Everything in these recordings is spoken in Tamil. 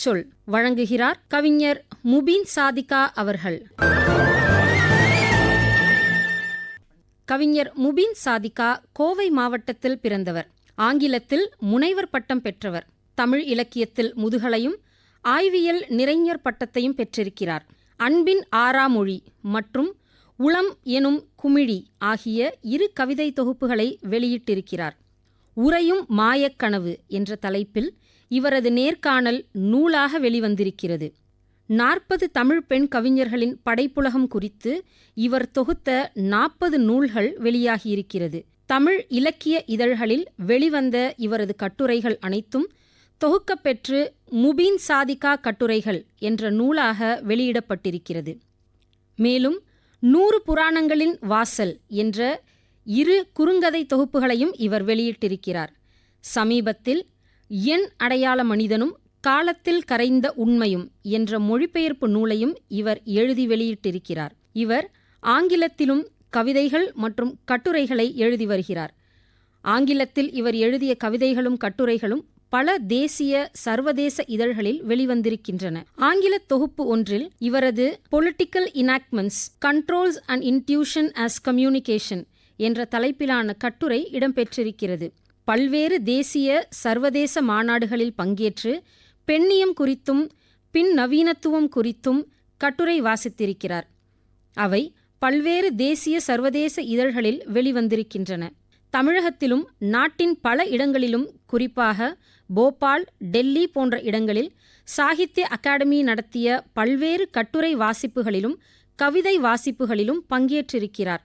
சொல் வழங்குகிறார் கவிஞர் முபீன் சாதிகா அவர்கள். கவிஞர் முபீன் சாதிகா கோவை மாவட்டத்தில் பிறந்தவர். ஆங்கிலத்தில் முனைவர் பட்டம் பெற்றவர். தமிழ் இலக்கியத்தில் முதுகலையும் ஆய்வியல் நிறைஞர் பட்டத்தையும் பெற்றிருக்கிறார். அன்பின் ஆறாமொழி மற்றும் உளம் எனும் குமிழி ஆகிய 2 கவிதை தொகுப்புகளை வெளியிட்டிருக்கிறார். உறையும் மாயக்கனவு என்ற தலைப்பில் இவரது நேர்காணல் நூலாக வெளிவந்திருக்கிறது. 40 தமிழ் பெண் கவிஞர்களின் படைப்புலகம் குறித்து இவர் தொகுத்த 40 நூல்கள் வெளியாகியிருக்கிறது. தமிழ் இலக்கிய இதழ்களில் வெளிவந்த இவரது கட்டுரைகள் அனைத்தும் தொகுக்கப்பெற்று முபீன் சாதிகா கட்டுரைகள் என்ற நூலாக வெளியிடப்பட்டிருக்கிறது. மேலும் 100 புராணங்களின் வாசல் என்ற 2 குறுங்கதை தொகுப்புகளையும் இவர் வெளியிட்டிருக்கிறார். சமீபத்தில் என் அடையாள மனிதனும் காலத்தில் கரைந்த உண்மையும் என்ற மொழிபெயர்ப்பு நூலையும் இவர் எழுதி வெளியிட்டிருக்கிறார். இவர் ஆங்கிலத்திலும் கவிதைகள் மற்றும் கட்டுரைகளை எழுதி வருகிறார். ஆங்கிலத்தில் இவர் எழுதிய கவிதைகளும் கட்டுரைகளும் பல தேசிய சர்வதேச இதழ்களில் வெளிவந்திருக்கின்றன. ஆங்கில தொகுப்பு ஒன்றில் இவரது political enactments controls and intuition as communication என்ற தலைப்பிலான கட்டுரை இடம்பெற்றிருக்கிறது. பல்வேறு தேசிய சர்வதேச மாநாடுகளில் பங்கேற்று பெண்ணியம் குறித்தும் பின் நவீனத்துவம் குறித்தும் கட்டுரை வாசித்திருக்கிறார். அவை பல்வேறு தேசிய சர்வதேச இதழ்களில் வெளிவந்திருக்கின்றன. தமிழகத்திலும் நாட்டின் பல இடங்களிலும், குறிப்பாக போபால், டெல்லி போன்ற இடங்களில் சாகித்ய அகாடமி நடத்திய பல்வேறு கட்டுரை வாசிப்புகளிலும் கவிதை வாசிப்புகளிலும் பங்கேற்றிருக்கிறார்.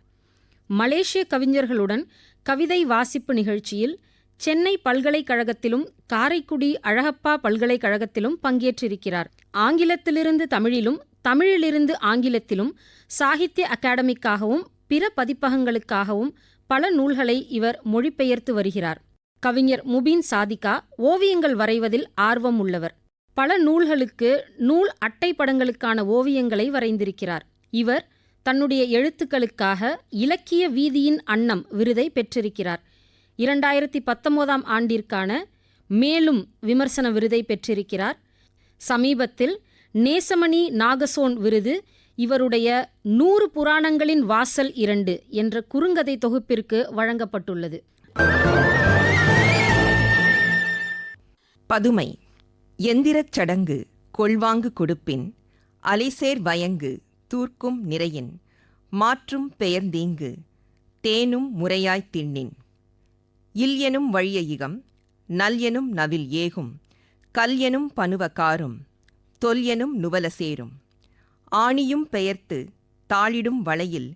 மலேசிய கவிஞர்களுடன் கவிதை வாசிப்பு நிகழ்ச்சியில் சென்னை பல்கலைக்கழகத்திலும் காரைக்குடி அழகப்பா பல்கலைக்கழகத்திலும் பங்கேற்றிருக்கிறார். ஆங்கிலத்திலிருந்து தமிழிலும் தமிழிலிருந்து ஆங்கிலத்திலும் சாகித்ய அகாடமிக்காகவும் பிற பதிப்பகங்களுக்காகவும் பல நூல்களை இவர் மொழிபெயர்த்து வருகிறார். கவிஞர் முபீன் சாதிகா ஓவியங்கள் வரைவதில் ஆர்வம் உள்ளவர். பல நூல்களுக்கு நூல் அட்டைப்படங்களுக்கான ஓவியங்களை வரைந்திருக்கிறார். இவர் தன்னுடைய எழுத்துக்களுக்காக இலக்கிய வீதியின் அன்னம் விருதை பெற்றிருக்கிறார். 2019 ஆண்டிற்கான மேலும் விமர்சன விருதை பெற்றிருக்கிறார். சமீபத்தில் நேசமணி நாகசோன் விருது இவருடைய 100 புராணங்களின் வாசல் 2 என்ற குறுங்கதை தொகுப்பிற்கு வழங்கப்பட்டுள்ளது. பதுமை. எந்திரச் சடங்கு கொள்வாங்கு கொடுப்பின் அலைசேர் வயங்கு தூர்க்கும் நிறையின் மாற்றும் பெயர்ந்தீங்கு தேனும் முறையாய்த் திண்ணின் இல் எனும் வழிய இகம் நல் எனும் நவில் ஏகும் கல் எனும் பனுவ காரும் தொல் எனும் நுவல சேரும் ஆணியும் பெயர்த்து தாளிடும் வளையில்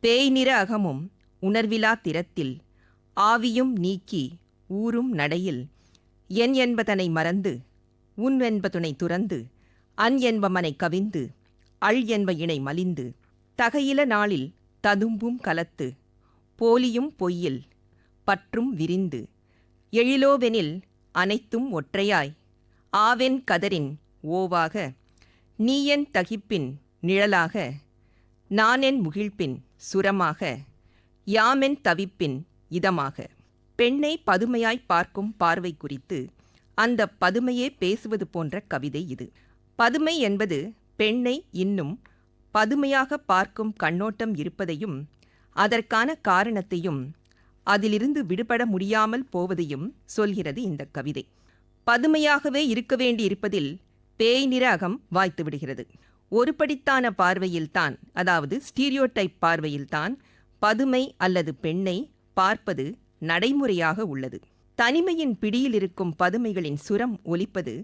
பேய் நிற அகமும் உணர்விலா திறத்தில் ஆவியும் நீக்கி ஊரும் நடையில் என் என்பதனை மறந்து உன் என்பதுனை துறந்து அன் என்பமனை கவிந்து அள் என்ப இணை மலிந்து தகையில நாளில் ததும்பும் கலத்து போலியும் பொய்யில் பற்றும் விரிந்து எழிலோவெனில் அனைத்தும் ஒற்றையாய் ஆவென் கதரின் ஓவாக நீயென் தகிப்பின் நிழலாக நானென் முகிழ்ப்பின் சுரமாக யாமென் தவிப்பின் இதமாக. பெண்ணை பதுமையாய் பார்க்கும் பார்வை குறித்து அந்த பதுமையே பேசுவது போன்ற கவிதை இது. பதுமை என்பது பெண்ணை இன்னும் பதுமையாக பார்க்கும் கண்ணோட்டம் இருப்பதையும் அதற்கான காரணத்தையும் அதிலிருந்து விடுபட முடியாமல் போவதையும் சொல்கிறது இந்த கவிதை. பதுமையாகவே இருக்க வேண்டியிருப்பதில் பேய் நிற அகம் வாய்த்து விடுகிறது. ஒருபடித்தான பார்வையில்தான், அதாவது ஸ்டீரியோடைப் பார்வையில்தான் பதுமை அல்லது பெண்ணை பார்ப்பது நடைமுறையாக உள்ளது. தனிமையின் பிடியில் இருக்கும் பதுமைகளின் சுரம் ஒலிப்பது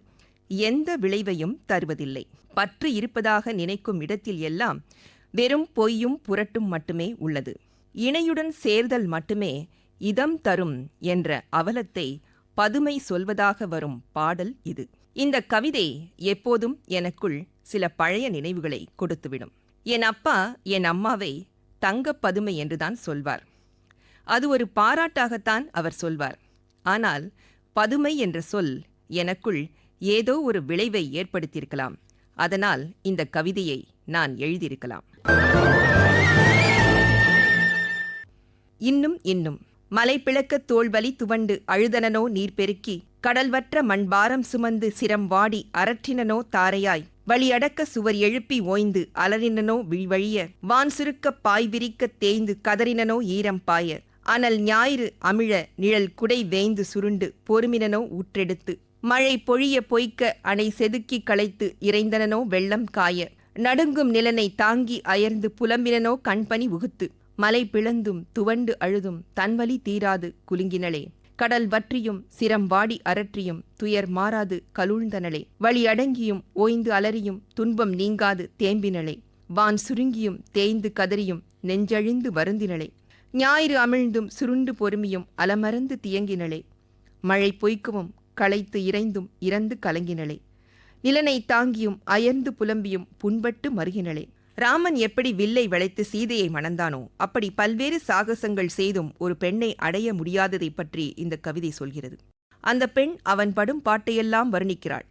எந்த விளைவையும் தருவதில்லை. பற்று இருப்பதாக நினைக்கும் இடத்தில் எல்லாம் வெறும் பொய்யும் புரட்டும் மட்டுமே உள்ளது. இணையுடன் சேர்தல் மட்டுமே இதம் தரும் என்ற அவலத்தை பதுமை சொல்வதாக வரும் பாடல் இது. இந்த கவிதை எப்போதும் எனக்குள் சில பழைய நினைவுகளை கொடுத்துவிடும். என் அப்பா என் அம்மாவை தங்கப் பதுமை என்றுதான் சொல்வார். அது ஒரு பாராட்டாகத்தான் அவர் சொல்வார். ஆனால் பதுமை என்ற சொல் எனக்குள் ஏதோ ஒரு விளைவை ஏற்படுத்தியிருக்கலாம். அதனால் இந்த கவிதையை நான் எழுதியிருக்கலாம். இன்னும் மலை பிளக்க தோல்வலி துவண்டு அழுதனனோ நீர் பெருக்கி கடல்வற்ற மண்பாரம் சுமந்து சிரம் வாடி அரற்றினனோ தாரையாய், வழியடக்க சுவர் எழுப்பி ஓய்ந்து அலறினனோ விழிவழிய, வான் சுருக்கப் பாய் விரிக்கத் தேய்ந்து கதறினனோ ஈரம் பாய, அனல் ஞாயிறு அமிழ நிழல் குடை வேய்ந்து சுருண்டு பொறுமினனோ ஊற்றெடுத்து, மழை பொழிய பொய்க்க அணை செதுக்கி களைத்து இறைந்தனனோ வெள்ளம் காய, நடுங்கும் நிலனை தாங்கி அயர்ந்து புலம்பினனோ கண்பனி உகுத்து, மலை பிளந்தும் துவண்டு அழுதும் தன்வலி தீராது குலுங்கினளே, கடல் வற்றியும் சிரம் வாடி அரற்றியும் துயர் மாறாது கலுழ்ந்தனளே, வழி அடங்கியும் ஓய்ந்து அலறியும் துன்பம் நீங்காது தேம்பினளே, வான் சுருங்கியும் தேய்ந்து கதறியும் நெஞ்சழிந்து வருந்தினளே, ஞாயிறு அமிழ்ந்தும் சுருண்டு பொறுமியும் அலமறந்து தியங்கினளே, மழை பொய்க்கவும் களைத்து இறைந்தும் இறந்து கலங்கினளே, நிலனை தாங்கியும் அயர்ந்து புலம்பியும் புண்பட்டு மருகினளே. ராமன் எப்படி வில்லை வளைத்து சீதையை மணந்தானோ அப்படி பல்வேறு சாகசங்கள் செய்தும் ஒரு பெண்ணை அடைய முடியாததைப் பற்றி இந்த கவிதை சொல்கிறது. அந்த பெண் அவன் படும் பாட்டையெல்லாம் வர்ணிக்கிறாள்.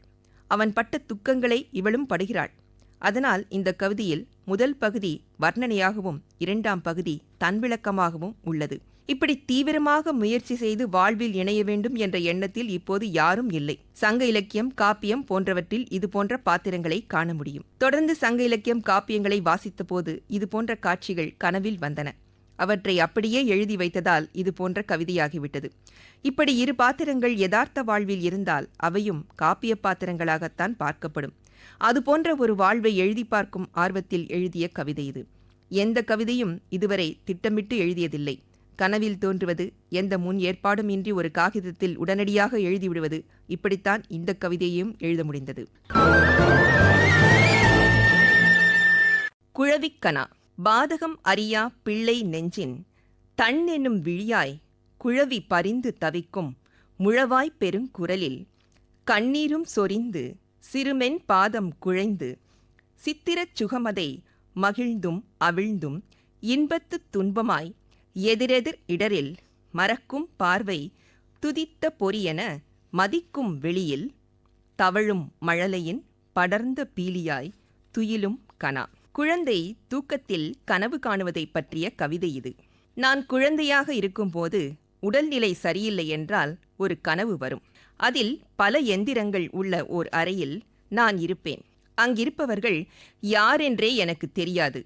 அவன் பட்ட துக்கங்களை இவளும் படுகிறாள். அதனால் இந்த கவிதையில் முதல் பகுதி வர்ணனையாகவும் இரண்டாம் பகுதி தன்விளக்கமாகவும் உள்ளது. இப்படி தீவிரமாக முயற்சி செய்து வாழ்வில் இணைய வேண்டும் என்ற எண்ணத்தில் இப்போது யாரும் இல்லை. சங்க இலக்கியம், காப்பியம் போன்றவற்றில் இதுபோன்ற பாத்திரங்களை காண முடியும். தொடர்ந்து சங்க இலக்கியம், காப்பியங்களை வாசித்த போது இதுபோன்ற காட்சிகள் கனவில் வந்தன. அவற்றை அப்படியே எழுதி வைத்ததால் இதுபோன்ற கவிதையாகிவிட்டது. இப்படி இரு பாத்திரங்கள் யதார்த்த வாழ்வில் இருந்தால் அவையும் காப்பிய பாத்திரங்களாகத்தான் பார்க்கப்படும். அதுபோன்ற ஒரு வாழ்வை எழுதி பார்க்கும் ஆர்வத்தில் எழுதிய கவிதை இது. எந்த கவிதையும் இதுவரை திட்டமிட்டு எழுதியதில்லை. கனவில் தோன்றுவது, எந்த முன் ஏற்பாடும் இன்றி ஒரு காகிதத்தில் உடனடியாக எழுதிவிடுவது, இப்படித்தான் இந்த கவிதையையும் எழுத முடிந்தது. குழவிக்கனா. பாதகம் அறியா பிள்ளை நெஞ்சின் தன்னெனும் விழியாய் குழவி பரிந்து தவிக்கும் முழவாய்ப் பெருங்குரலில் கண்ணீரும் சொரிந்து சிறுமென் பாதம் குழைந்து சித்திரச் சுகமதை மகிழ்ந்தும் அவிழ்ந்தும் இன்பத்துத் துன்பமாய் எதிரெதிர் இடரில் மறக்கும் பார்வை துதித்த பொரியென மதிக்கும் வெளியில் தவழும் மழலையின் படர்ந்த பீலியாய் துயிலும் கனா. குழந்தை தூக்கத்தில் கனவு காணுவதைப் பற்றிய கவிதை இது. நான் குழந்தையாக இருக்கும்போது உடல்நிலை சரியில்லை என்றால் ஒரு கனவு வரும். அதில் பல எந்திரங்கள் உள்ள ஓர் அறையில் நான் இருப்பேன். அங்கிருப்பவர்கள் யாரென்றே எனக்கு தெரியாது.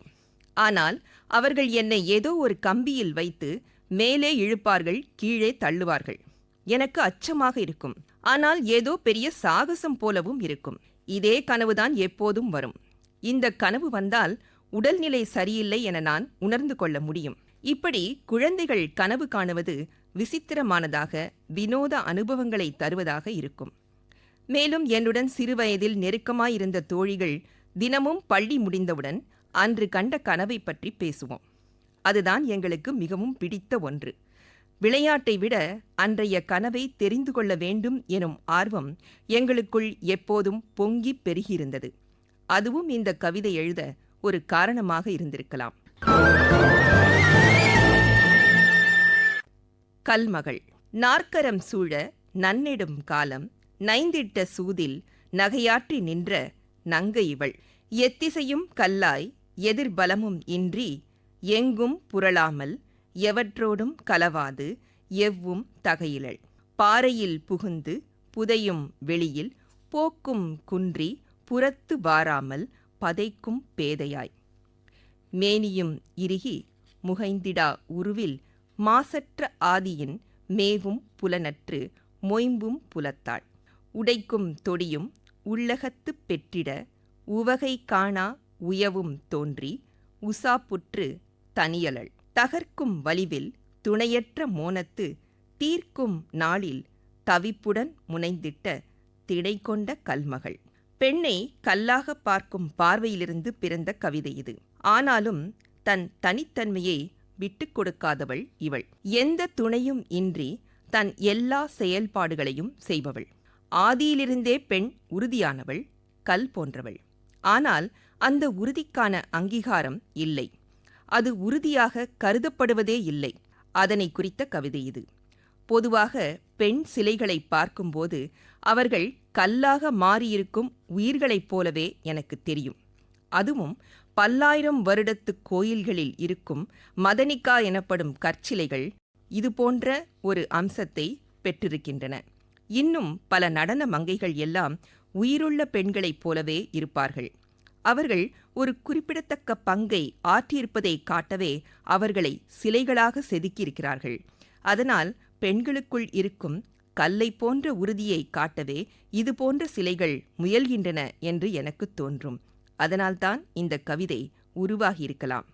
ஆனால் அவர்கள் என்னை ஏதோ ஒரு கம்பியில் வைத்து மேலே இழுப்பார்கள், கீழே தள்ளுவார்கள். எனக்கு அச்சமாக இருக்கும். ஆனால் ஏதோ பெரிய சாகசம் போலவும் இருக்கும். இதே கனவுதான் எப்போதும் வரும். இந்த கனவு வந்தால் உடல்நிலை சரியில்லை என நான் உணர்ந்து கொள்ள முடியும். இப்படி குழந்தைகள் கனவு காணுவது விசித்திரமானதாக, வினோத அனுபவங்களை தருவதாக இருக்கும். மேலும் என்னுடன் சிறுவயதில் நெருக்கமாயிருந்த தோழிகள் தினமும் பள்ளி முடிந்தவுடன் அன்று கண்ட கனவை பற்றி பேசுவோம். அதுதான் எங்களுக்கு மிகவும் பிடித்த ஒன்று. விளையாட்டை விட அன்றைய கனவை தெரிந்து கொள்ள வேண்டும் எனும் ஆர்வம் எங்களுக்குள் எப்போதும் பொங்கி பெருகியிருந்தது. அதுவும் இந்த கவிதை எழுத ஒரு காரணமாக இருந்திருக்கலாம். கல்மகள். நாற்கரம் சூழ நன்னெடும் காலம் நைந்திட்ட சூதில் நகையாற்றி நின்ற நங்கை இவள். எத்திசையும் கல்லாய் எதிர்பலமும் இன்றி எங்கும் புரளாமல் எவற்றோடும் கலவாது எவ்வும் தகையிலள். பாறையில் புகுந்து புதையும் வெளியில் போக்கும் குன்றி புறத்து வாராமல் பதைக்கும் பேதையாய். மேனியும் இறுகி முகைந்திடா உருவில் மாசற்ற ஆதியின் மேவும் புலனற்று மொயம்பும் புலத்தாள். உடைக்கும் தொடியும் உள்ளகத்துப் பெற்றிட உவகை காணா உயவும் தோன்றி உசாப்புற்று தனியலள். தகர்க்கும் வலிவில் துணையற்ற மோனத்து தீர்க்கும் நாளில் தவிப்புடன் முனைந்திட்ட திடைகொண்ட கல்மகள். பெண்ணை கல்லாக பார்க்கும் பார்வையிலிருந்து பிறந்த கவிதை இது. ஆனாலும் தன் தனித்தன்மையை விட்டுக் கொடுக்காதவள் இவள். எந்த துணையும் இன்றி தன் எல்லா செயல்பாடுகளையும் செய்பவள். ஆதியிலிருந்தே பெண் உறுதியானவள், கல் போன்றவள். ஆனால் அந்த உறுதிக்கான அங்கீகாரம் இல்லை. அது உறுதியாக கருதப்படுவதே இல்லை. அதனை குறித்த கவிதை இது. பொதுவாக பெண் சிலைகளை பார்க்கும்போது அவர்கள் கல்லாக மாறியிருக்கும் உயிர்களைப் போலவே எனக்கு தெரியும். அதுவும் பல்லாயிரம் வருடத்து கோயில்களில் இருக்கும் மதனிகா எனப்படும் கற்சிலைகள் இதுபோன்ற ஒரு அம்சத்தை பெற்றிருக்கின்றன. இன்னும் பல நடன மங்கைகள் எல்லாம் உயிருள்ள பெண்களைப் போலவே இருப்பார்கள். அவர்கள் ஒரு குறிப்பிடத்தக்க பங்கை ஆற்றியிருப்பதை காட்டவே அவர்களை சிலைகளாக செதுக்கியிருக்கிறார்கள். அதனால் பெண்களுக்குள் இருக்கும் கல்லை போன்ற உறுதியை காட்டவே இது போன்ற சிலைகள் முயல்கின்றன என்று எனக்கு தோன்றும். அதனால்தான் இந்த கவிதை உருவாகியிருக்கலாம்.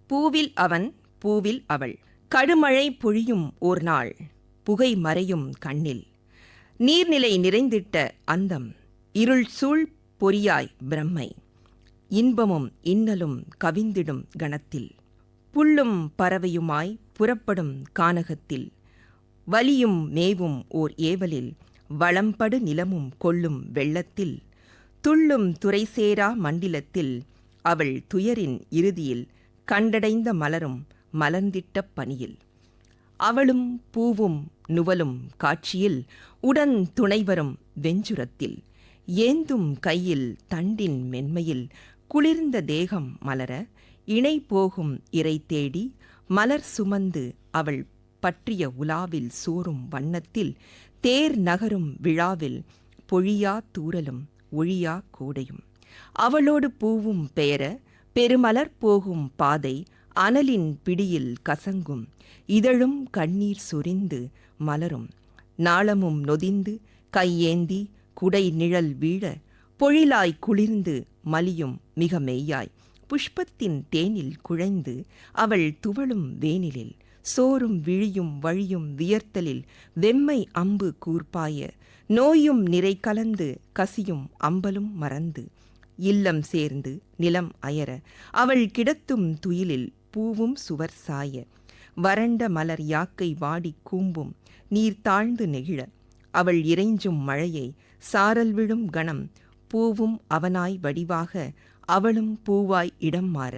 பூவில் அவன், பூவில் அவள். கடுமழை பொழியும் ஓர் நாள், புகை மறையும் கண்ணில். நீர்நிலை நிறைந்திட்ட அந்தம், இருள் சூழ் பொறியாய் பிரம்மை. இன்பமும் இன்னலும் கவிந்திடும் கணத்தில், புல்லும் பறவையுமாய் புறப்படும் கானகத்தில். வலியும் மேவும் ஓர் ஏவலில், வளம்படு நிலமும் கொள்ளும் வெள்ளத்தில். துள்ளும் துறைசேரா மண்டிலத்தில், அவள் துயரின் இறுதியில் கண்டடைந்த மலரும் மலர்ந்திட்ட பனியில். அவளும் பூவும் நுவலும் காட்சியில், உடன் துணைவரும் வெஞ்சுரத்தில். ஏந்தும் கையில் தண்டின் மென்மையில், குளிர்ந்த தேகம் மலர. இணை போகும் இறை தேடி, மலர் சுமந்து அவள் பற்றிய உலாவில் சோறும் வண்ணத்தில். தேர் நகரும் விழாவில், பொழியா தூறலும் ஒழியா கோடையும். அவளோடு பூவும் பெயர, பெருமலர் போகும் பாதை அனலின் பிடியில் கசங்கும். இதழும் கண்ணீர் சொரிந்து மலரும். நாளமும் நொதிந்து கையேந்தி குடை நிழல் வீழ, பொழிலாய் குளிர்ந்து மலியும் மிக மெய்யாய். புஷ்பத்தின் தேனில் குழைந்து அவள் துவளும் வேனிலில், சோறும் விழியும் வழியும் வியர்த்தலில் வெம்மை அம்பு கூர்ப்பாய. நோயும் நிறை கலந்து கசியும் அம்பலும் மறந்து, இல்லம் சேர்ந்து நிலம் அயர. அவள் கிடத்தும் துயிலில் பூவும் சுவர் சாய. வறண்ட மலர் யாக்கை வாடி கூம்பும் நீர் தாழ்ந்து நெகிழ. அவள் இறைஞ்சும் மழையை சாரல் விழும் கணம், பூவும் அவனாய் வடிவாக அவளும் பூவாய் இடம் மாற.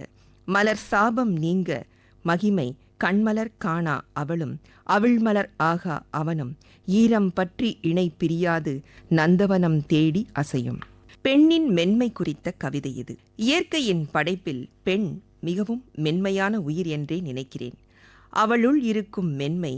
மலர் சாபம் நீங்க மகிமை கண்மலர் காணா அவளும், அவள் மலர் ஆகா அவனும். ஈரம் பற்றி இணை பிரியாது நந்தவனம் தேடி அசையும். பெண்ணின் மென்மை குறித்த கவிதை இது. இயற்கையின் படைப்பில் பெண் மிகவும் மென்மையான உயிர் என்றே நினைக்கிறேன். அவளுள் இருக்கும் மென்மை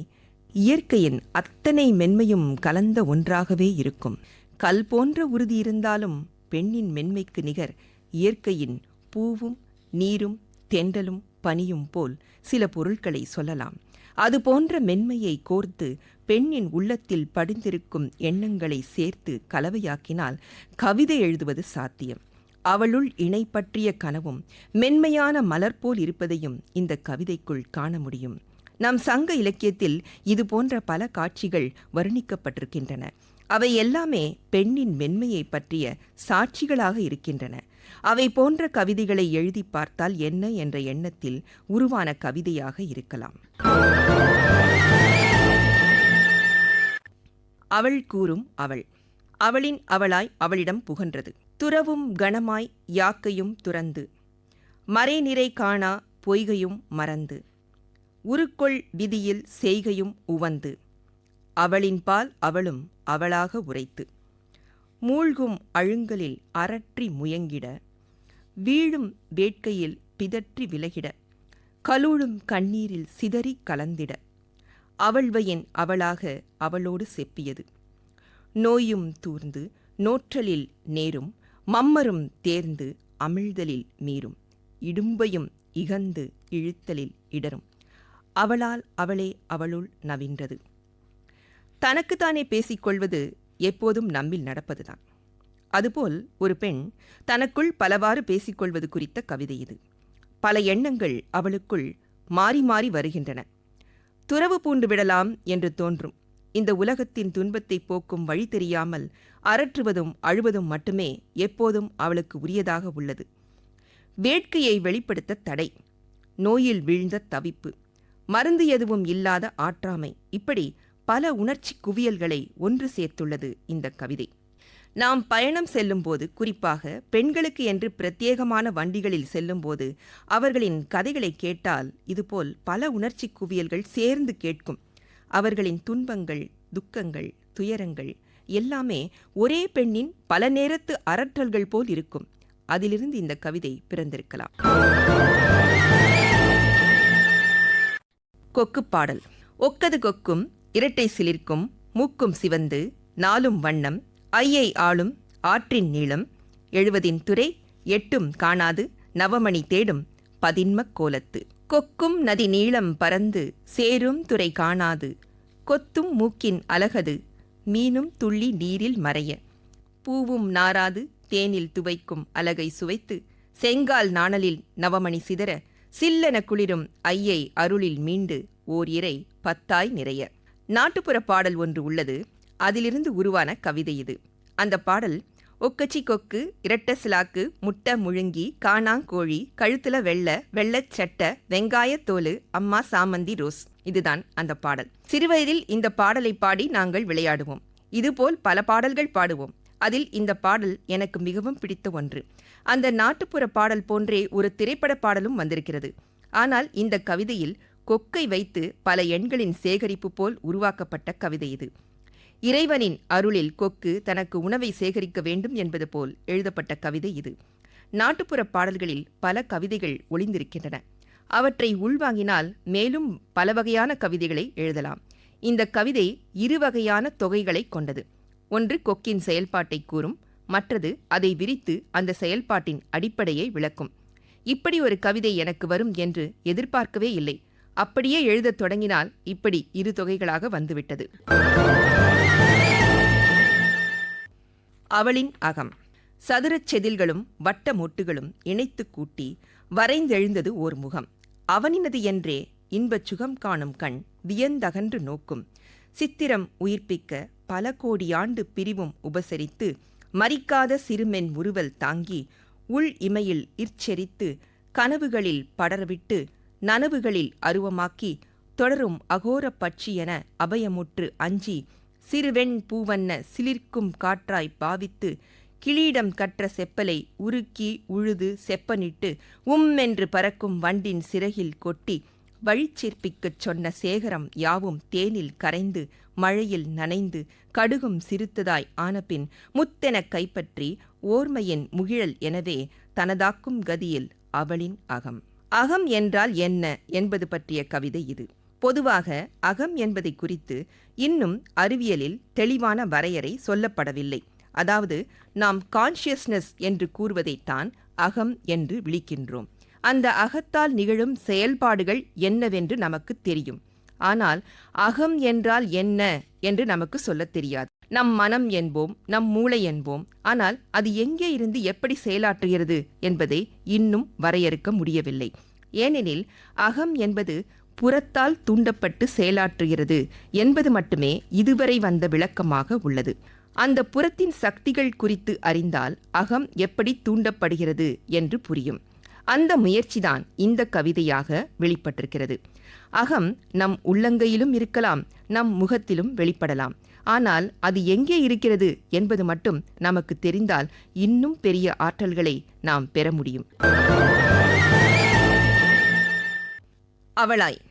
இயற்கையின் அத்தனை மென்மையும் கலந்த ஒன்றாகவே இருக்கும். கல் போன்ற உறுதி இருந்தாலும் பெண்ணின் மென்மைக்கு நிகர் இயற்கையின் பூவும் நீரும் தென்றலும் பனியும் போல் சில பொருட்களை சொல்லலாம். அதுபோன்ற மென்மையை கோர்த்து பெண்ணின் உள்ளத்தில் படிந்திருக்கும் எண்ணங்களை சேர்த்து கலவையாக்கினால் கவிதை எழுதுவது சாத்தியம். அவளுள் இணை பற்றிய கனவும் மென்மையான மலர் போல் இருப்பதையும் இந்த கவிதைக்குள் காண முடியும். நம் சங்க இலக்கியத்தில் இது போன்ற பல காட்சிகள் வர்ணிக்கப்பட்டிருக்கின்றன. அவை எல்லாமே பெண்ணின் மென்மையை பற்றிய சாட்சிகளாக இருக்கின்றன. அவை போன்ற கவிதைகளை எழுதி பார்த்தால் என்ன என்ற எண்ணத்தில் உருவான கவிதையாக இருக்கலாம். அவள் கூறும் அவள். அவளின் அவளாய் அவளிடம் புகன்றது. துறவும் கணமாய் யாக்கையும் துறந்து, மறைநிறை காணா பொய்கையும் மறந்து, உருக்கொள் விதியில் செய்கையும் உவந்து, அவளின்பால் அவளும் அவளாக உரைத்து, மூழ்கும் அழுங்கலில் அரற்றி முயங்கிட, வீழும் வேட்கையில் பிதற்றி விலகிட, கலூழும் கண்ணீரில் சிதறி கலந்திட, அவள்வையின் அவளாக அவளோடு செப்பியது. நோயும் தூர்ந்து நோற்றலில் நேரும், மம்மரும் தேர்ந்து அமிழ்தலில் மீறும், இடும்பையும் இகந்து இழுத்தலில் இடரும், அவளால் அவளே அவளுள் நவின்றது. தனக்குத்தானே பேசிக்கொள்வது எப்போதும் நம்மில் நடப்பதுதான். அதுபோல் ஒரு பெண் தனக்குள் பலவாறு பேசிக்கொள்வது குறித்த கவிதை இது. பல எண்ணங்கள் அவளுக்குள் மாறி மாறி வருகின்றன. துறவு பூண்டு விடலாம் என்று தோன்றும். இந்த உலகத்தின் துன்பத்தை போக்கும் வழி தெரியாமல் அரற்றுவதும் அழுவதும் மட்டுமே எப்போதும் அவளுக்கு உரியதாக உள்ளது. வேட்கையை வெளிப்படுத்த தடை, நோயில் வீழ்ந்த தவிப்பு, மருந்து எதுவும் இல்லாத ஆற்றாமை, இப்படி பல உணர்ச்சி குவியல்களை ஒன்று சேர்த்துள்ளது இந்த கவிதை. நாம் பயணம் செல்லும்போது, குறிப்பாக பெண்களுக்கு என்று பிரத்யேகமான வண்டிகளில் செல்லும்போது அவர்களின் கதைகளை கேட்டால் இதுபோல் பல உணர்ச்சி குவியல்கள் சேர்ந்து கேட்கும். அவர்களின் துன்பங்கள், துக்கங்கள், துயரங்கள் எல்லாமே ஒரே பெண்ணின் பல நேரத்து அரற்றல்கள் போல் இருக்கும். அதிலிருந்து இந்த கவிதை பிறந்திருக்கலாம். கொக்கு பாடல். ஒக்கது கொக்கும் இரட்டை சிலிர்க்கும் மூக்கும் சிவந்து நாலும் வண்ணம் ஐயை ஆளும் ஆற்றின் நீளம் 70 துறை 8 காணாது நவமணி தேடும் பதின்மக் கோலத்து கொக்கும் நதி நீளம் பறந்து சேரும் துறை காணாது கொத்தும் மூக்கின் அலகது மீனும் துள்ளி நீரில் மறைய பூவும் நாராது தேனில் துவைக்கும் அலகை சுவைத்து செங்கால் நாணலில் நவமணி சிதற சில்லென குளிரும் ஐயை அருளில் மீண்டு ஓர் இறை 10 நிறைய. நாட்டுப்புற பாடல் ஒன்று உள்ளது. அதிலிருந்து உருவான கவிதை இது. அந்த பாடல் ஒக்கச்சி கொக்கு இரட்ட சிலாக்கு முட்டை முழுங்கி காணாங்கோழி கழுத்துல வெள்ளச் சட்டை வெங்காயத்தோலு அம்மா சாமந்தி ரோஸ். இதுதான் அந்த பாடல். சிறுவயதில் இந்த பாடலை பாடி நாங்கள் விளையாடுவோம். இதுபோல் பல பாடல்கள் பாடுவோம். அதில் இந்த பாடல் எனக்கு மிகவும் பிடித்த ஒன்று. அந்த நாட்டுப்புற பாடல் போன்றே ஒரு திரைப்பட பாடலும் வந்திருக்கிறது. ஆனால் இந்த கவிதையில் கொக்கை வைத்து பல எண்களின் சேகரிப்பு போல் உருவாக்கப்பட்ட கவிதை இது. இறைவனின் அருளில் கொக்கு தனக்கு உணவை சேகரிக்க வேண்டும் என்பது போல் எழுதப்பட்ட கவிதை இது. நாட்டுப்புற பாடல்களில் பல கவிதைகள் ஒளிந்திருக்கின்றன. அவற்றை உள்வாங்கினால் மேலும் பல வகையான கவிதைகளை எழுதலாம். இந்த கவிதை 2 வகையான தொகைகளை கொண்டது. ஒன்று கொக்கின் செயல்பாட்டை கூறும், மற்றது அதை விரித்து அந்த செயல்பாட்டின் அடிப்படையை விளக்கும். இப்படி ஒரு கவிதை எனக்கு வரும் என்று எதிர்பார்க்கவே இல்லை. அப்படியே எழுதத் தொடங்கினால் இப்படி 2 தொகைகளாக வந்துவிட்டது. அவளின் அகம். சதுரச் செதில்களும் வட்ட மொட்டுகளும் இணைத்து கூட்டி வரைந்தெழுந்தது ஓர் முகம். அவனினது என்றே இன்பச் சுகம் காணும் கண் வியந்தகன்று நோக்கும். சித்திரம் உயிர்ப்பிக்க பல கோடியாண்டு பிரிவும் உபசரித்து மரிக்காத சிறுமென் முறுவல் தாங்கி உள் இமையில் இற்செரித்து கனவுகளில் படரவிட்டு நனவுகளில் அருவமாக்கி தொடரும் அகோர பட்சி என அபயமுற்று அஞ்சி சிறுவெண் பூவன்ன சிலிர்க்கும் காற்றாய் பாவித்து கிளீடம் கற்ற செப்பலை உருக்கி உழுது செப்பனிட்டு என்று பறக்கும் வண்டின் சிறகில் கொட்டி வழிச்சிற்பிக்கச் சொன்ன சேகரம் யாவும் தேனில் கரைந்து மழையில் நனைந்து கடுகும் சிறுத்ததாய் ஆனபின் முத்தெனக் கைப்பற்றி ஓர்மையின் முகிழல் எனவே தனதாக்கும் கதியில் அவளின் அகம். அகம் என்றால் என்ன என்பது பற்றிய கவிதை இது. பொதுவாக அகம் என்பதை குறித்து இன்னும் அறிவியலில் தெளிவான வரையறை சொல்லப்படவில்லை. அதாவது நாம் கான்ஷியஸ்னஸ் என்று கூறுவதைத்தான் அகம் என்று விளிக்கின்றோம். அந்த அகத்தால் நிகழும் செயல்பாடுகள் என்னவென்று நமக்கு தெரியும். ஆனால் அகம் என்றால் என்ன என்று நமக்கு சொல்லத் தெரியாது. நம் மனம் என்போம், நம் மூளை என்போம். ஆனால் அது எங்கே இருந்து எப்படி செயலாற்றுகிறது என்பதை இன்னும் வரையறுக்க முடியவில்லை. ஏனெனில் அகம் என்பது புறத்தால் தூண்டப்பட்டு செயலாற்றுகிறது என்பது மட்டுமே இதுவரை வந்த விளக்கமாக உள்ளது. அந்த புறத்தின் சக்திகள் குறித்து அறிந்தால் அகம் எப்படி தூண்டப்படுகிறது என்று புரியும். அந்த முயற்சிதான் இந்த கவிதையாக வெளிப்பட்டிருக்கிறது. அகம் நம் உள்ளங்கையிலும் இருக்கலாம், நம் முகத்திலும் வெளிப்படலாம். ஆனால் அது எங்கே இருக்கிறது என்பது மட்டும் நமக்கு தெரிந்தால் இன்னும் பெரிய ஆற்றல்களை நாம் பெற முடியும். அவளாய்.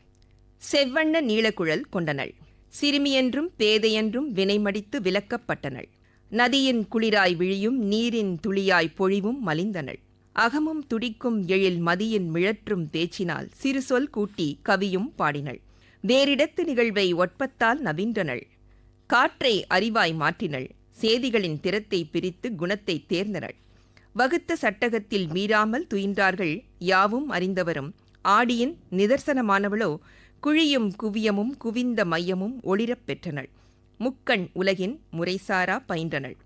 செவ்வண்ண நீலக்குழல் கொண்டனள். சிறுமியென்றும் பேதையென்றும் வினைமடித்து விலக்கப்பட்டனள். நதியின் குளிராய் விழியும் நீரின் துளியாய் பொழிவும் மலிந்தனள். அகமும் துடிக்கும் எழில் மதியின் மிழற்றும் பேச்சினால் சிறு சொல் கூட்டி கவியும் பாடினள். வேறிடத்து நிகழ்வை ஒட்பத்தால் நவின்றனள். காற்றை அறிவாய் மாற்றினள். சேதிகளின் திறத்தை பிரித்து குணத்தை தேர்ந்தனள். வகுத்த சட்டகத்தில் மீறாமல் துயின்றார்கள் யாவும் அறிந்தவரும். ஆடியின் நிதர்சனமானவளோ குழியும் குவியமும் குவிந்த மையமும் ஒளிரப் பெற்றனள். முக்கண் உலகின் முறைசாரா பயின்றனள்.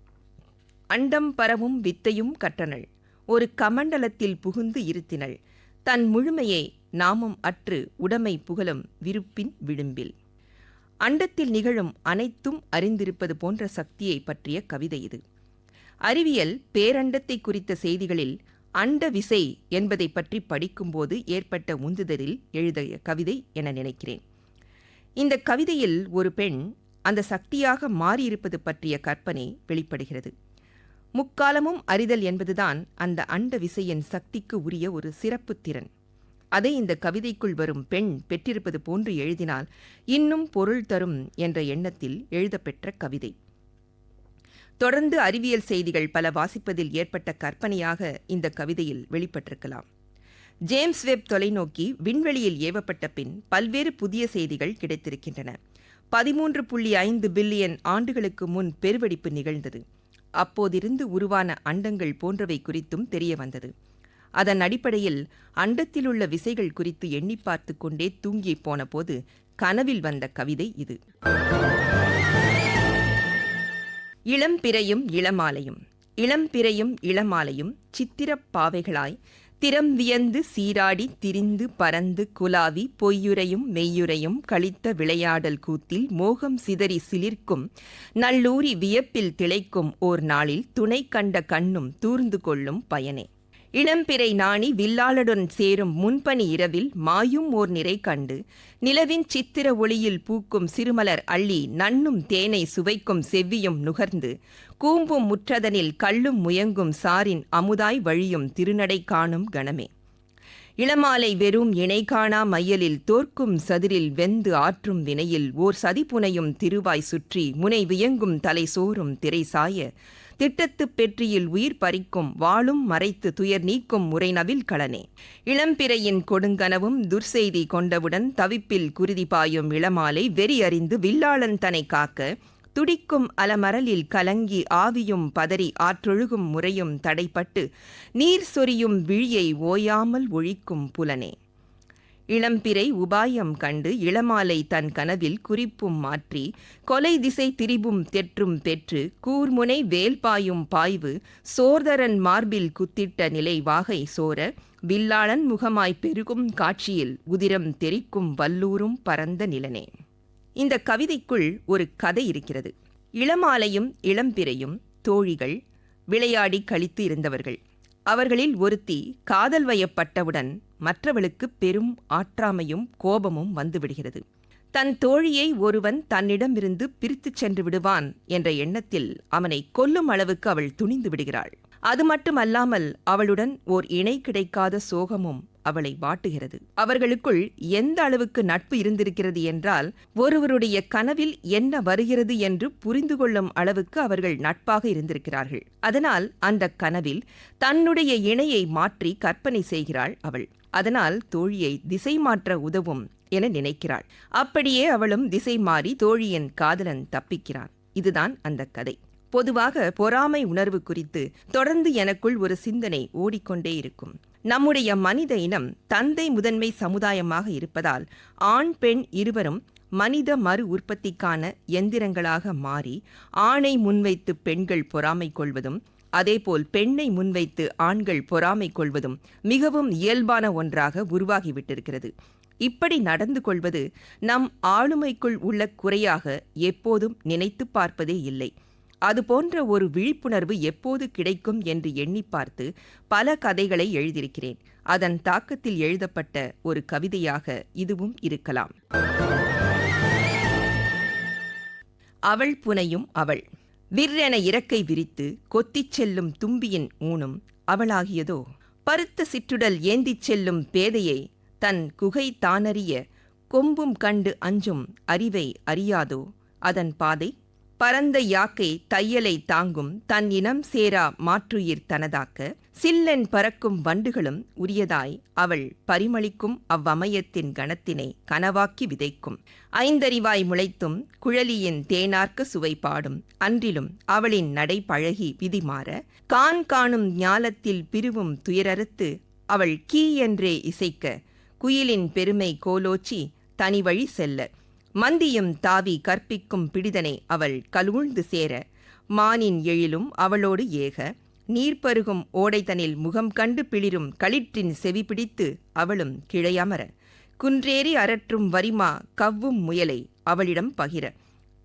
அண்டம் பரவும் வித்தையும் கற்றனள். ஒரு கமண்டலத்தில் புகுந்து இருத்தினள். தன் முழுமையை நாமம் அற்று உடைமை புகழும் விருப்பின் விளிம்பில். அண்டத்தில் நிகழும் அனைத்தும் அறிந்திருப்பது போன்ற சக்தியை பற்றிய கவிதை இது. அறிவியல் பேரண்டத்தை குறித்த செய்திகளில் அண்ட விசை என்பதை பற்றி படிக்கும்போது ஏற்பட்ட உந்துதலில் எழுதிய கவிதை என நினைக்கிறேன். இந்த கவிதையில் ஒரு பெண் அந்த சக்தியாக மாறியிருப்பது பற்றிய கற்பனை வெளிப்படுகிறது. முக்காலமும் அறிதல் என்பதுதான் அந்த அண்ட விசையின் சக்திக்கு உரிய ஒரு சிறப்பு திறன். அதை இந்த கவிதைக்குள் வரும் பெண் பெற்றிருப்பது போன்று எழுதினால் இன்னும் பொருள் தரும் என்ற எண்ணத்தில் எழுதப்பெற்ற கவிதை. தொடர்ந்து அறிவியல் செய்திகள் பல வாசிப்பதில் ஏற்பட்ட கற்பனையாக இந்த கவிதையில் வெளிப்பட்டிருக்கலாம். ஜேம்ஸ் வெப் தொலைநோக்கி விண்வெளியில் ஏவப்பட்ட பின் பல்வேறு புதிய செய்திகள் கிடைத்திருக்கின்றன. 13.5 பில்லியன் ஆண்டுகளுக்கு முன் பெருவெடிப்பு நிகழ்ந்தது. அப்போதிருந்து உருவான அண்டங்கள் போன்றவை குறித்தும் தெரிய வந்தது. அதன் அடிப்படையில் அண்டத்திலுள்ள விசைகள் குறித்து எண்ணி பார்த்து கொண்டே தூங்கி போன போது கனவில் வந்த கவிதை இது. இளம்பிறையும் இளமாலையும். இளம்பிறையும் இளமாலையும் சித்திரப் பாவைகளாய் திறம் வியந்து சீராடி திரிந்து பறந்து குலாவி பொய்யுரையும் மெய்யுரையும் கழித்த விளையாடல் கூத்தில் மோகம் சிதறி சிலிர்க்கும் நல்லூரி வியப்பில் திளைக்கும் ஓர் நாளில் துணை கண்ட கண்ணும் தூர்ந்து கொள்ளும் பயனே. இளம்பிறை நாணி வில்லாளுடன் சேரும் முன்பனி இரவில் மாயும் ஓர் நிறை கண்டு நிலவின் சித்திர ஒளியில் பூக்கும் சிறுமலர் அள்ளி நன்னும் தேனை சுவைக்கும் செவ்வியும் நுகர்ந்து கூம்பும் முற்றதனில் கள்ளும் முயங்கும் சாரின் அமுதாய் வழியும் திருநடை காணும் கணமே. இளமாலை வெறும் இணை காணா மையலில் தோற்கும் சதிரில் வெந்து ஆற்றும் வினையில் ஓர் சதிப்புனையும் திருவாய் சுற்றி முனை வியங்கும் தலை சோறும் திரை சாய திட்டத்துப் பெற்றியில் உயிர் பறிக்கும் வாளும் மறைத்து துயர் நீக்கும் முறைநவில் களனே. இளம்பிறையின் கொடுங்கனவும் துர்செய்தி கொண்டவுடன் தவிப்பில் குருதி பாயும் இளமாலை வெறி அறிந்து வில்லாளன் தனை காக்க துடிக்கும் அலமரலில் கலங்கி ஆவியும் பதறி ஆற்றொழுகும் முறையும் தடைப்பட்டு நீர் சொரியும் விழியை ஓயாமல் ஒழிக்கும் புலனே. இளம்பிறை உபாயம் கண்டு இளமாலை தன் கனவில் குறிப்பும் மாற்றி கொலை திசை திரிபும் தெற்றும் பெற்று கூர்முனை வேல்பாயும் பாய்வு சோர்தரன் மார்பில் குத்திட்ட நிலை வாகை சோர வில்லாளன் முகமாய் பெருகும் காட்சியில் உதிரம் தெரிக்கும் வல்லூரும் பரந்த நிலனே. இந்த கவிதைக்குள் ஒரு கதை இருக்கிறது. இளமாலையும் இளம்பிறையும் தோழிகள், விளையாடி கழித்து இருந்தவர்கள். அவர்களில் ஒருத்தி காதல் வயப்பட்டவுடன் மற்றவளுக்கு பெரும் ஆற்றாமையும் கோபமும் வந்துவிடுகிறது. தன் தோழியை ஒருவன் தன்னிடமிருந்து பிரித்துச் சென்று விடுவான் என்ற எண்ணத்தில் அவனை கொல்லும் அளவுக்கு அவள் துணிந்து விடுகிறாள். அது மட்டுமல்லாமல் அவளுடன் ஓர் இணை கிடைக்காத சோகமும் அவளை வாட்டுகிறது. அவர்களுக்குள் எந்த அளவுக்கு நட்பு இருந்திருக்கிறது என்றால், ஒருவருடைய கனவில் என்ன வருகிறது என்று புரிந்து கொள்ளும் அளவுக்கு அவர்கள் நட்பாக இருந்திருக்கிறார்கள். அதனால் அந்த கனவில் தன்னுடைய இணையை மாற்றி கற்பனை செய்கிறாள் அவள். அதனால் தோழியை திசை மாற்ற உதவும் என நினைக்கிறாள். அப்படியே அவளும் திசை மாறி தோழியின் காதலன் தப்பிக்கிறான். இதுதான் அந்த கதை. பொதுவாக பொறாமை உணர்வு குறித்து தொடர்ந்து எனக்குள் ஒரு சிந்தனை ஓடிக்கொண்டே இருக்கும். நம்முடைய மனித இனம் தந்தை முதன்மை சமுதாயமாக இருப்பதால் ஆண் பெண் இருவரும் மனித மறு உற்பத்திக்கான எந்திரங்களாக மாறி ஆணை முன்வைத்து பெண்கள் பொறாமை கொள்வதும் அதேபோல் பெண்ணை முன்வைத்து ஆண்கள் பொறாமை கொள்வதும் மிகவும் இயல்பான ஒன்றாக உருவாகிவிட்டிருக்கிறது. இப்படி நடந்து கொள்வது நம் ஆளுமைக்குள் உள்ள குறையாக எப்போதும் நினைத்து பார்ப்பதே இல்லை. அதுபோன்ற ஒரு விழிப்புணர்வு எப்போது கிடைக்கும் என்று எண்ணி பார்த்து பல கதைகளை எழுதியிருக்கிறேன். அதன் தாக்கத்தில் எழுதப்பட்ட ஒரு கவிதையாக இதுவும் இருக்கலாம். அவள் புனையும் அவள். விற்றென இறக்கை விரித்து கொத்திச் செல்லும் தும்பியின் ஊனும் அவளாகியதோ. பருத்த சிற்றுடல் ஏந்திச் செல்லும் பேதையை தன் குகை தானறிய கொம்பும் கண்டு அஞ்சும் அறிவை அறியாதோ அதன் பாதை. பரந்த யாக்கை தையலை தாங்கும் தன் இனம் சேரா மாற்றுயிர் தனதாக்க சில்லென் பறக்கும் வண்டுகளும் உரியதாய் அவள் பரிமளிக்கும் அவ்வமயத்தின் கணத்தினை கனவாக்கி விதைக்கும். ஐந்தறிவாய் முளைத்தும் குழலியின் தேனார்க்க சுவை பாடும் அன்றிலும் அவளின் நடை பழகி விதிமாற கான் காணும் ஞாலத்தில் பிரிவும் துயரறுத்து அவள் கீ என்றே இசைக்க குயிலின் பெருமை கோலோச்சி தனி வழி செல்ல மந்தியும் தாவி கற்பிக்கும் பிடிதனை அவள் கலூழ்ந்து சேர மானின் எழிலும் அவளோடு ஏக நீர்ப்பருகும் ஓடைதனில் முகம் கண்டு பிளிரும் களிற்றின் செவி பிடித்து அவளும் கிளையமர குன்றேறி அரற்றும் வரிமா கவ்வும் முயலை அவளிடம் பகிர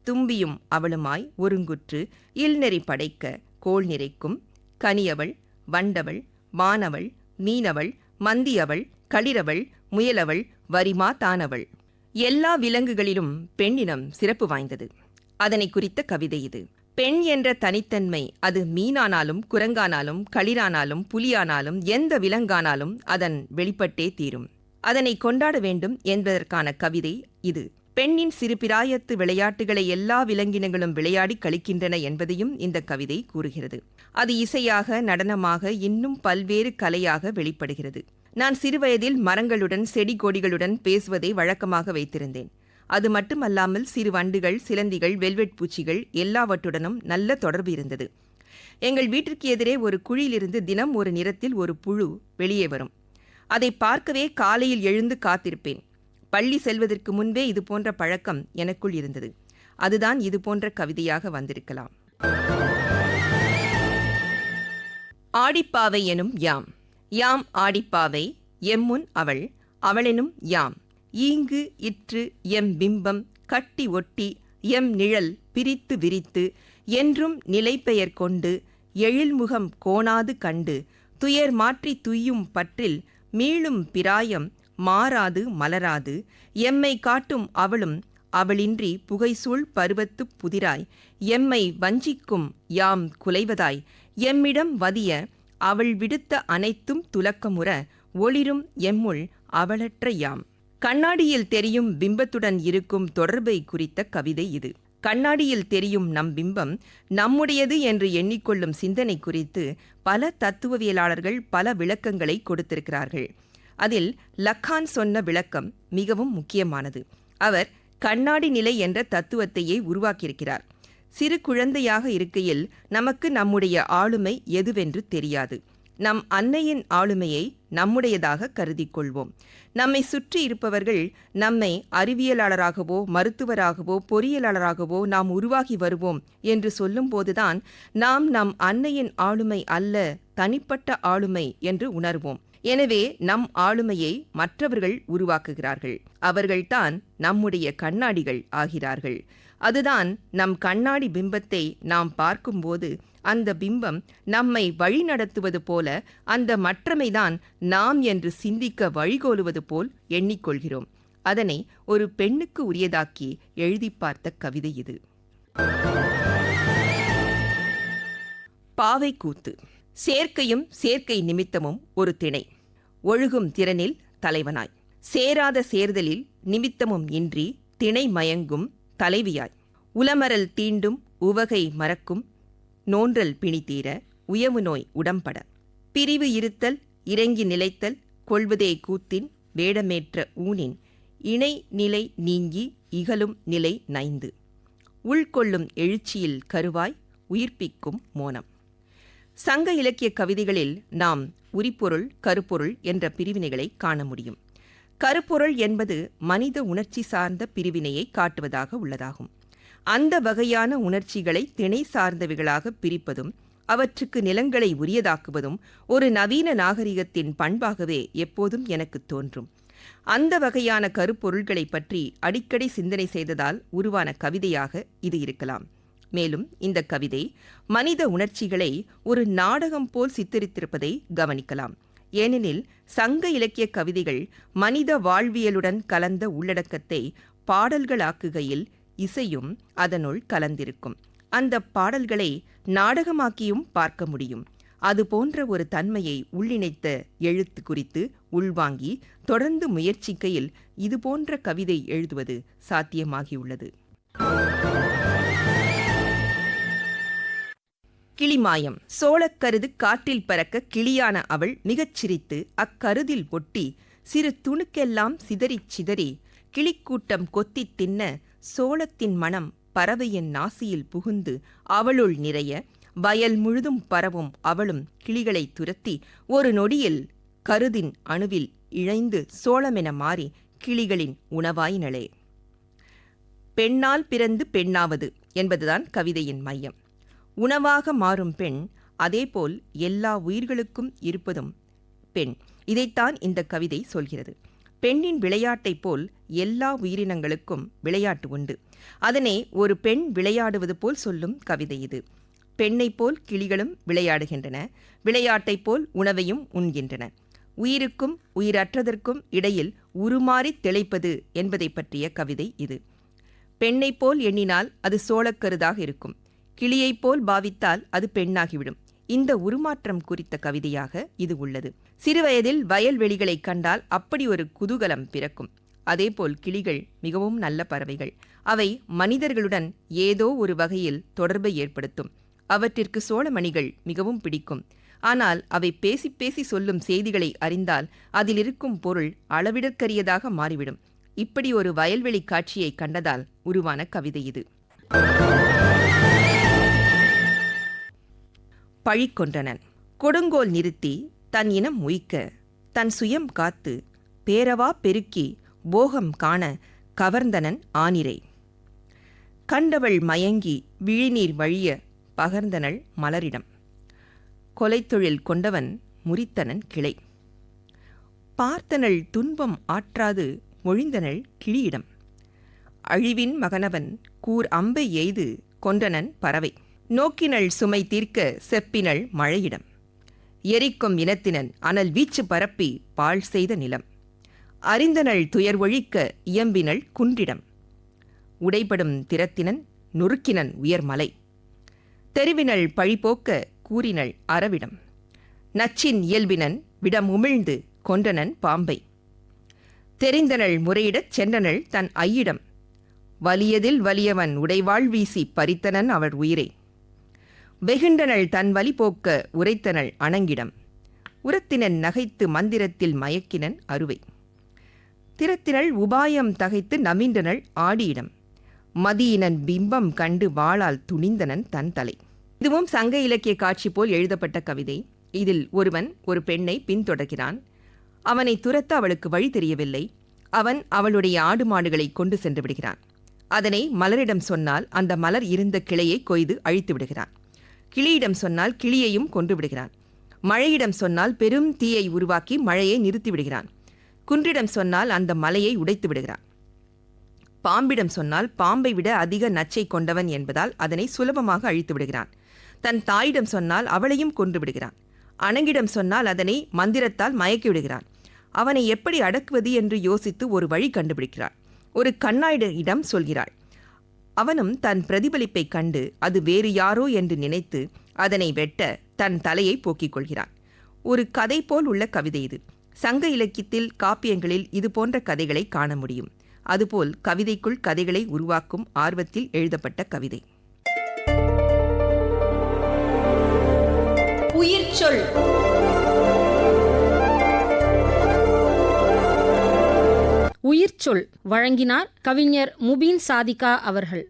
தும்பியும் அவளுமாய் ஒருங்குற்று இல்நெறி படைக்க கோள் நிறைக்கும் கனியவள் வண்டவள் வானவள் மீனவள் மந்தியவள் களிரவள் முயலவள் வரிமா தானவள். எல்லா விலங்குகளிலும் பெண்ணினம் சிறப்பு வாய்ந்தது. அதனை குறித்த கவிதை இது. பெண் என்ற தனித்தன்மை அது மீனானாலும் குரங்கானாலும் களிரானாலும் புலியானாலும் எந்த விலங்கானாலும் அதன் வெளிப்பட்டே தீரும். அதனை கொண்டாட வேண்டும் என்பதற்கான கவிதை இது. பெண்ணின் சிறு பிராயத்து விளையாட்டுகளை எல்லா விலங்கினங்களும் விளையாடி கழிக்கின்றன என்பதையும் இந்த கவிதை கூறுகிறது. அது இசையாக, நடனமாக, இன்னும் பல்வேறு கலையாக வெளிப்படுகிறது. நான் சிறுவயதில் மரங்களுடன் செடி கொடிகளுடன் பேசுவதை வழக்கமாக வைத்திருந்தேன். அது மட்டுமல்லாமல் சிறு வண்டுகள், சிலந்திகள், வெல்வெட் பூச்சிகள் எல்லாவற்றுடனும் நல்ல தொடர்பு இருந்தது. எங்கள் வீட்டிற்கு எதிரே ஒரு குழியிலிருந்து தினம் ஒரு நிறத்தில் ஒரு புழு வெளியே வரும். அதை பார்க்கவே காலையில் எழுந்து காத்திருப்பேன். பள்ளி செல்வதற்கு முன்பே இது போன்ற பழக்கம் எனக்குள் இருந்தது. அதுதான் இது போன்ற கவிதையாக வந்திருக்கலாம். ஆடிப்பாவை எனும் யாம். யாம் ஆடிப்பாவை, எம்முன் அவள், அவளெனும் யாம். ஈங்கு இற்று எம் பிம்பம் கட்டி ஒட்டி எம் நிழல் பிரித்து விரித்து என்றும் நிலைப்பெயர் கொண்டு எழில்முகம் கோணாது கண்டு துயர் மாற்றி துய்யும் பற்றில் மீளும் பிராயம் மாறாது மலராது எம்மை காட்டும் அவளும் அவளின்றி புகைசூழ் பருவத்துப் புதிராய் எம்மை வஞ்சிக்கும் யாம் குலைவதாய் எம்மிடம் வதிய அவள் விடுத்த அனைத்தும் துலக்கமுற ஒளிரும் எம்முள் அவளற்ற யாம். கண்ணாடியில் தெரியும் பிம்பத்துடன் இருக்கும் தொடர்பை குறித்த கவிதை இது. கண்ணாடியில் தெரியும் நம் பிம்பம் நம்முடையது என்று எண்ணிக்கொள்ளும் சிந்தனை குறித்து பல தத்துவவியலாளர்கள் பல விளக்கங்களை கொடுத்திருக்கிறார்கள். அதில் லக்கான் சொன்ன விளக்கம் மிகவும் முக்கியமானது. அவர் கண்ணாடி நிலை என்ற தத்துவத்தையே உருவாக்கியிருக்கிறார். சிறு குழந்தையாக இருக்கையில் நமக்கு நம்முடைய ஆளுமை எதுவென்று தெரியாது. நம் அன்னையின் ஆளுமையை நம்முடையதாக கருதிக் கொள்வோம். நம்மை சுற்றி இருப்பவர்கள் நம்மை அறிவியலாளராகவோ மருத்துவராகவோ பொறியியலாளராகவோ நாம் உருவாகி வருவோம் என்று சொல்லும்போதுதான் நாம் நம் அன்னையின் ஆளுமை அல்ல, தனிப்பட்ட ஆளுமை என்று உணர்வோம். எனவே நம் ஆளுமையை மற்றவர்கள் உருவாக்குகிறார்கள். அவர்கள்தான் நம்முடைய கண்ணாடிகள் ஆகிறார்கள். அதுதான் நம் கண்ணாடி பிம்பத்தை நாம் பார்க்கும்போது அந்த பிம்பம் நம்மை வழிநடத்துவது போல அந்த மற்றமைதான் நாம் என்று சிந்திக்க வழிகோலுவது போல் எண்ணிக்கொள்கிறோம். அதனை ஒரு பெண்ணுக்கு உரியதாக்கி எழுதி பார்த்த கவிதை இது. பாவைக்கூத்து. சேர்க்கையும் சேர்க்கை நிமித்தமும் ஒரு திணை. ஒழுகும் திறனில் தலைவனாய் சேராத சேர்தலில் நிமித்தமும் இன்றி திணை மயங்கும் தலைவியாய் உலமரல் தீண்டும் உவகை மறக்கும் நோன்றல் பிணித்தீர உயவு நோய் உடம்பட பிரிவு இருத்தல் இறங்கி நிலைத்தல் கொள்வதே கூத்தின் வேடமேற்ற ஊனின் இணை நிலை நீங்கி இகலும் நிலை நைந்து உள்கொள்ளும் எழுச்சியில் கருவாய் உயிர்ப்பிக்கும் மோனம். சங்க இலக்கிய கவிதைகளில் நாம் உரிப்பொருள், கருப்பொருள் என்ற பிரிவினைகளை காண முடியும். கருப்பொருள் என்பது மனித உணர்ச்சி சார்ந்த பிரிவினையை காட்டுவதாக உள்ளதாகும். அந்த வகையான உணர்ச்சிகளை திணை சார்ந்தவைகளாக பிரிப்பதும் அவற்றுக்கு நிலங்களை உரியதாக்குவதும் ஒரு நவீன நாகரிகத்தின் பண்பாகவே எப்போதும் எனக்கு தோன்றும். அந்த வகையான கருப்பொருள்களை பற்றி அடிக்கடி சிந்தனை செய்ததால் உருவான கவிதையாக இது இருக்கலாம். மேலும் இந்த கவிதை மனித உணர்ச்சிகளை ஒரு நாடகம் போல் சித்தரித்திருப்பதை கவனிக்கலாம். ஏனெனில் சங்க இலக்கிய கவிதைகள் மனித வாழ்வியலுடன் கலந்த உள்ளடக்கத்தை பாடல்களாக்குகையில் இசையும் அதனுள் கலந்திருக்கும். அந்த பாடல்களை நாடகமாக்கியும் பார்க்க முடியும். அதுபோன்ற ஒரு தன்மையை உள்ளிணைத்த எழுத்து குறித்து உள்வாங்கி தொடர்ந்து முயற்சிக்கையில் இதுபோன்ற கவிதை எழுதுவது சாத்தியமாகியுள்ளது. கிளிமாயம். சோளக்கருது காற்றில் பறக்க கிளியான அவள் மிகச் சிரித்து அக்கருதில் ஒட்டி சிறு துணுக்கெல்லாம் சிதறிச் சிதறி கிளிக்கூட்டம் கொத்தித் தின்ன சோளத்தின் மனம் பறவையின் நாசியில் புகுந்து அவளுள் நிறைய வயல் முழுதும் பரவும் அவளும் கிளிகளை துரத்தி ஒரு நொடியில் கருதின் அணுவில் இழைந்து சோளமென மாறி கிளிகளின் உணவாயினளே. பெண்ணால் பிறந்து பெண்ணாவது என்பதுதான் கவிதையின் மையம். உணவாக மாறும் பெண், அதேபோல் எல்லா உயிர்களுக்கும் இருப்பதும் பெண். இதைத்தான் இந்த கவிதை சொல்கிறது. பெண்ணின் விளையாட்டைப் போல் எல்லா உயிரினங்களுக்கும் விளையாட்டு உண்டு. அதனை ஒரு பெண் விளையாடுவது போல் சொல்லும் கவிதை இது. பெண்ணைப் போல் கிளிகளும் விளையாடுகின்றன, விளையாட்டைப் போல் உணவையும் உண்கின்றன. உயிருக்கும் உயிரற்றதற்கும் இடையில் உருமாறி திளைப்பது என்பதை பற்றிய கவிதை இது. பெண்ணைப் போல் எண்ணினால் அது சோளக்கருதாக இருக்கும், கிளியைப் போல் பாவித்தால் அது பெண்ணாகிவிடும். இந்த உருமாற்றம் குறித்த கவிதையாக இது உள்ளது. சிறுவயதில் வயல்வெளிகளைக் கண்டால் அப்படி ஒரு குதூகலம் பிறக்கும். அதேபோல் கிளிகள் மிகவும் நல்ல பறவைகள். அவை மனிதர்களுடன் ஏதோ ஒரு வகையில் தொடர்பை ஏற்படுத்தும். அவற்றிற்கு சோளமணிகள் மிகவும் பிடிக்கும். ஆனால் அவை பேசி பேசி சொல்லும் செய்திகளை அறிந்தால் அதில் இருக்கும் பொருள் அளவிடற்கரியதாக மாறிவிடும். இப்படி ஒரு வயல்வெளி காட்சியை கண்டதால் உருவான கவிதை இது. பழிக்கொன்றனன். கொடுங்கோல் நிறுத்தி தன் இனம் உய்க்க, தன் சுயம் காத்து, பேரவா பெருக்கி போகம் காண கவர்ந்தனன் ஆனிரை. கண்டவள் மயங்கி விழிநீர் வழிய பகர்ந்தனள் மலரிடம். கொலைத்தொழில் கொண்டவன் முறித்தனன் கிளை. பார்த்தனள் துன்பம் ஆற்றாது மொழிந்தனள் கிளியிடம். அழிவின் மகனவன் கூர் அம்பை எய்து கொன்றனன் பறவை. நோக்கினள் சுமை தீர்க்க செப்பினள் மழையிடம். எரிக்கும் இனத்தினன் அனல் வீச்சு பரப்பி பாழ் செய்த நிலம். அறிந்தனள் துயர் ஒழிக்க இயம்பினள் குன்றிடம். உடைபடும் திறத்தினன் நொறுக்கினன் உயர்மலை. தெரிவினள் பழிபோக்க கூறினள் அறவிடம். நச்சின் இயல்பினன் விடம் உமிழ்ந்து கொன்றனன் பாம்பை. தெரிந்தனள் முறையிடச் சென்றனள் தன் ஐயிடம். வலியதில் வலியவன் உடைவாள் வீசி பறித்தனன் அவர் உயிரை. வெகுண்டனள் தன் வலி போக்க உரைத்தனள் அணங்கிடம். உரத்தினன் நகைத்து மந்திரத்தில் மயக்கினன் அருவை. திறத்தினள் உபாயம் தகைத்து நவின்றனள் ஆடியிடம். மதியினன் பிம்பம் கண்டு வாளால் துணிந்தனன் தன் தலை. இதுவும் சங்க இலக்கிய காட்சி போல் எழுதப்பட்ட கவிதை. இதில் ஒருவன் ஒரு பெண்ணை பின்தொடர்கிறான். அவனை துரத்த அவளுக்கு வழி தெரியவில்லை. அவன் அவளுடைய ஆடு மாடுகளை கொண்டு சென்று விடுகிறான். அதனை மலரிடம் சொன்னால் அந்த மலர் இருந்த கிளையை கொய்து அழித்து விடுகிறான். கிளியிடம் சொன்னால் கிளியையும் கொன்று விடுகிறான். மழையிடம் சொன்னால் பெரும் தீயை உருவாக்கி மழையை நிறுத்தி விடுகிறான். குன்றிடம் சொன்னால் அந்த மலையை உடைத்து விடுகிறான். பாம்பிடம் சொன்னால் பாம்பை விட அதிக நச்சை கொண்டவன் என்பதால் அதனை சுலபமாக அழித்து விடுகிறான். தன் தாயிடம் சொன்னால் அவளையும் கொன்று விடுகிறான். அணங்கிடம் சொன்னால் அதனை மந்திரத்தால் மயக்கி விடுகிறான். அவனை எப்படி அடக்குவது என்று யோசித்து ஒரு வழி கண்டுபிடிக்கிறாள். ஒரு கண்ணாடியிடம் சொல்கிறாள். அவனும் தன் பிரதிபலிப்பை கண்டு அது வேறு யாரோ என்று நினைத்து அதனை வெட்ட தன் தலையை போக்கிக் கொள்கிறான். ஒரு கதை போல் உள்ள கவிதை இது. சங்க இலக்கியத்தில் காப்பியங்களில் இது போன்ற கதைகளை காண முடியும். அதுபோல் கவிதைக்குள் கதைகளை உருவாக்கும் ஆர்வத்தில் எழுதப்பட்ட கவிதை. உயிர்ச்சொல். உயிர்ச்சொல் வழங்கினார் கவிஞர் முபீன் சாதிகா அவர்கள்.